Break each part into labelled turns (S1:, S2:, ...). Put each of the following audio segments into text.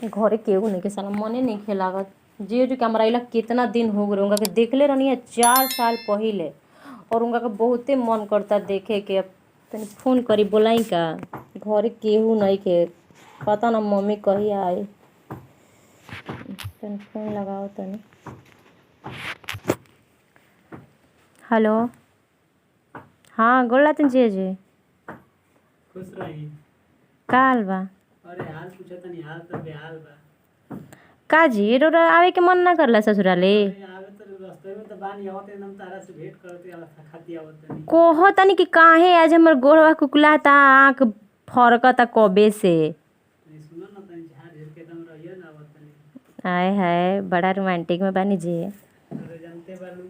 S1: घरे केहू नहीं के साला मने नहीं खेलागत। जे जो हमरा इला कितना दिन हो गए उनका के देखले रहनी है 4 साल पहले। और उनका के बहुते मन करता देखे के। अब तनी फोन करी बोलाई का। घरे केहू नहीं के पता ना मम्मी कही आए। तनी फोन लगाओ तनी। हेलो। हाँ गोला तन जी
S2: खुश रही।
S1: का हाल बा?
S2: अरे हाल पूछा तनी हाल तो बेहाल बा।
S1: का जी रोरा आवे के मन ना करला ससुराले?
S2: अरे आवे तो रास्ते में तो बानी आवत एकदम तारा से भेंट करते आला खाती आवत तनी।
S1: कोहो तनी कि काहे आज हमर गोड़वा कुकुलाता आँख फरकता कबे से।
S2: तनी सुनो ना तनी झाड़ झुर के एकदम रहियो ना आवत तनी।
S1: आय हाय बड़ा रोमांटिक में बानी जी।
S2: अरे जानते बालू।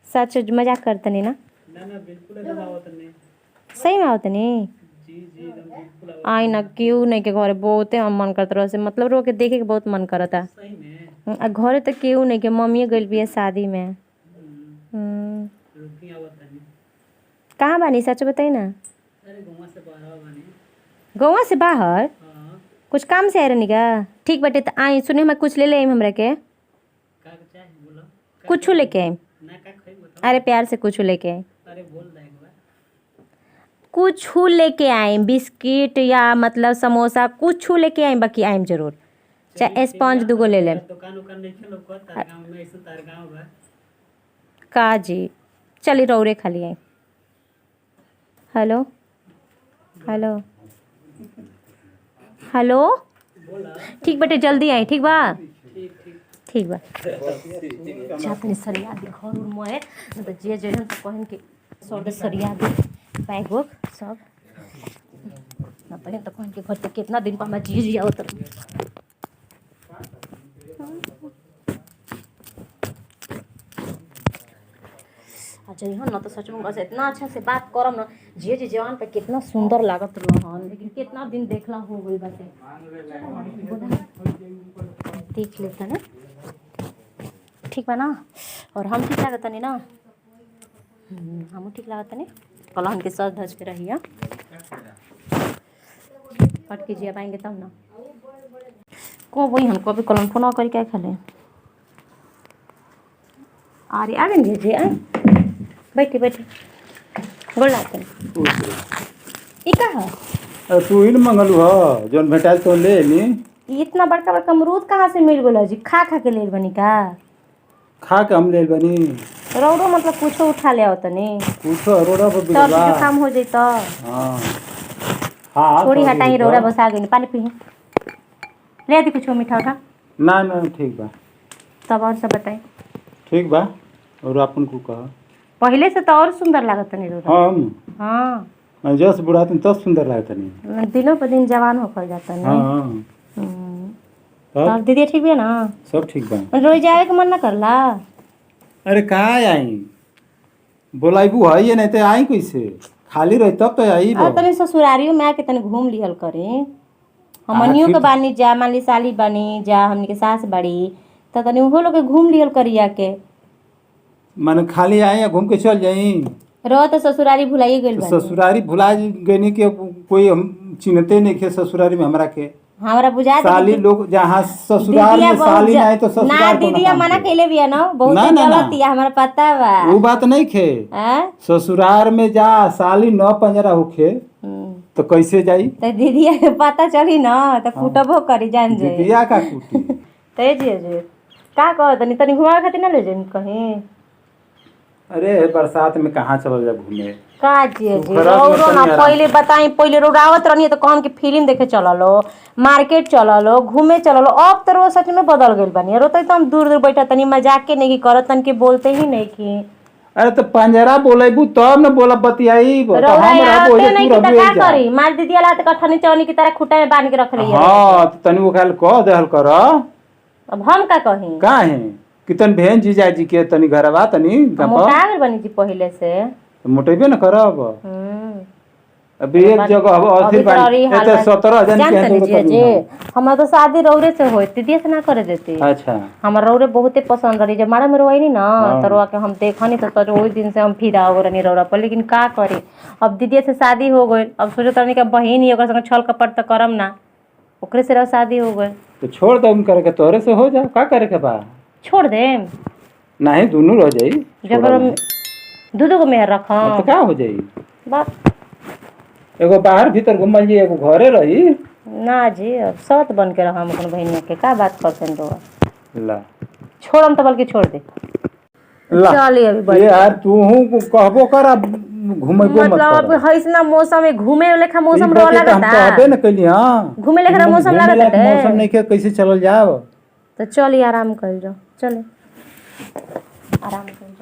S1: सच मजाक करतनी ना?
S2: ना बिल्कुल एकदम आवत नहीं।
S1: सही में आवतनी?
S2: जी एकदम बिल्कुल आवत।
S1: आई ना क्यों नहीं के घरे बहुते हम मन करत रहे से मतलब रो के देखे के बहुत मन करता।
S2: सही में
S1: आ घरे तो केहू नहीं के मम्मी गइल बिया शादी में।
S2: रुकी आवत तनी।
S1: कहाँ बानी सच बताई ना?
S2: अरे गांव से बाहर बानी।
S1: गौवा से बाहर?
S2: हां
S1: कुछ काम से आए रहनी का? ठीक बाटे तो आई सुने में कुछ ले ले आइम हमरा के।
S2: का चाहिए बोलो।
S1: कुछ लेके आइम।
S2: ना का खई बताओ।
S1: अरे प्यार से कुछ लेके आइम।
S2: अरे बोल दे एक बार।
S1: कुछ लेके आइम बिस्किट या मतलब समोसा कुछ लेके आइम बाकी आइम जरूर। चाहे स्पंज दूगो ले लेम।
S2: दुकान उकान नहीं खेलो को तार गांव में ऐसे तार गांव बा।
S1: का जी चली रौरे खाली आई। Hello hello hello.
S2: बोला
S1: ठीक बाटे जल्दी आई ठीक बा?
S2: ठीक
S1: ठीक बा। जातनी सरिया दी घर उर मोए न त जे जे त कहन के सब सरिया दी बैग बुक सब न पहन त कहन के घर पे कितना दिन पर मैं जी आवत रही। अच्छा यहाँ न तो सच में बस इतना अच्छा से बात करम न जे जे जवान पे कितना सुंदर लागत रहन लेकिन कितना दिन देखला हो गई बाटे। देख लेता ना ठीक बा ना? और हम ठीक लागत नहीं ना? हम ठीक लागत नहीं कल हमके सज धज के रहिए कट कीजिए अब आएंगे तब ना को वही हमको अभी कल फोन करके क्या खेले। अरे आ गए जी बैठे बैठे गोल लागते ई का है?
S3: तू ही न मंगलू ह जौन भेटाइल तो ले ली।
S1: इतना बड़का बड़का अमरूद कहाँ से मिल गया जी? खा खा के ले बनी का?
S3: खा के हम ले बनी।
S1: रौरो मतलब कुछ उठा ले आओ तनी
S3: कुछ रोड़ा पर
S1: तब
S3: बिगड़ा।
S1: जो काम हो जाई तो
S3: हां हां
S1: छोड़ी हटाई रौरा बस आ गई पानी पी ले दी कुछ मीठा उठा।
S3: ना ठीक बा।
S1: तब और सब बताई
S3: ठीक बा। और अपन को कह
S1: पहले से तो और सुंदर लागत नहीं रौरा।
S3: हम
S1: हाँ
S3: जस बुढ़ातन तब सुंदर लागत नहीं।
S1: दिनों पर दिन जवान होकर जाता नहीं।
S3: हां
S1: तब दीदी ठीक भी है ना?
S3: सब ठीक बा।
S1: रोज जाए के मन ना करला?
S3: अरे कहाँ आई बोलाइबू है ये नहीं तो आई कैसे खाली रही तब तो आई बा।
S1: तनी ससुरारियों में आके तनी घूम लिहल करी। हमनियों के बानी जा मान ली साली बानी जा हमनी के सास बड़ी तो तनी उहो लोग के घूम लिहल करी आके।
S3: माने खाली आई या घूम के चल जाई।
S1: रहो तो ससुरारी भुलाइए गइल बानी।
S3: ससुरारी भुला गनी के कोई हम चिन्हते नहीं के ससुरारी में हमरा के।
S1: हमरा बुझा दे
S3: साली लोग जहाँ ससुराल में साली नहीं तो
S1: ना
S3: ससुराल
S1: दीदिया मना कैले बिया ना बहुत
S3: ना, ना, ना।
S1: गलत या हमरा पता बा।
S3: वो बात नहीं खे
S1: हैं?
S3: ससुराल में जा साली न पंजरा होखे तो कैसे जाई?
S1: तो दीदिया के पता चली ना तो कुटबो करी जान जाए।
S3: दीदिया का कुटी
S1: ते जी का कह तनी तनी घुमावे खातिर ना ले जाई कहीं?
S3: अरे बरसात में कहाँ चल जा घूमे?
S1: का जी
S3: सुखरात में
S1: रौरो ना
S3: तनी
S1: पहले बताई पहले रोडावत रहनी तो कहम कि फिल्म देखे चललो मार्केट चललो घूमे चललो अब तो रो सच में बदल गइल बानी। रोते तो हम दूर दूर बैठा तनी मजाक के नहीं करत तन के बोलते ही नहीं की।
S3: अरे तो पंजरा बोलेबू तब न बोला बतियाई
S1: रौरा आते नहीं कि का करी मार दीदिया ला त कठनी चौनी की तरह खुटा में बांध के रख रही है।
S3: हां तो तनी वो खाल कह देहल कर।
S1: अब हम का कही?
S3: काहे कितन बहन जीजा जी के तनी घरवा तनी
S1: मोटा गइल बनी जी पहले से
S3: मोटेबे न करब। अभी एक जगह अब अस्थिर बानी एते 17 जन के
S1: जानते जी हमरा तो शादी रौरे से होई दीदी से ना करे देती।
S3: अच्छा
S1: हमरा रौरे बहुते पसंद रही जब मारा में रोई ना तो रोआ के हम देखनी तो ओई दिन से हम फिदा हो रही रौरा पर लेकिन का करी अब दीदी से शादी हो गई अब सोचो तनी के बहिन ही ओकर संग छल कपट तो करम ना। ओकरे से रह शादी हो गए।
S3: तो छोड़ दे करे के तोहरे से हो जाओ, का करे के बा?
S1: छोड़ दे
S3: नहीं दोनों रह जाई।
S1: जब हम दूधो को मेहर रखा
S3: तो का हो जाई?
S1: बात
S3: एगो बाहर भीतर घुमल जी, एगो घरे रही।
S1: ना जी अब सत बन के रहा हम अपन बहनिया के का बात करते हैं तो
S3: ला
S1: छोड़म तो बल्कि छोड़ दे।
S3: ला
S1: चली अभी बढ़
S3: ये यार तू कहबो कर, अब घुमेबो मत
S1: मतलब
S3: कर।
S1: अब ऐसना मौसम में घूमे लेखा मौसम
S3: ई
S1: रो
S3: बात के तो हम
S1: लगता
S3: कहबे न कइली। हां
S1: घूमे लेखा मौसम
S3: घूमे
S1: लागत
S3: लायक
S1: है।
S3: मौसम नहीं के कैसे चलल जाओ?
S1: तो चल आराम कर जाओ, चले आराम कर।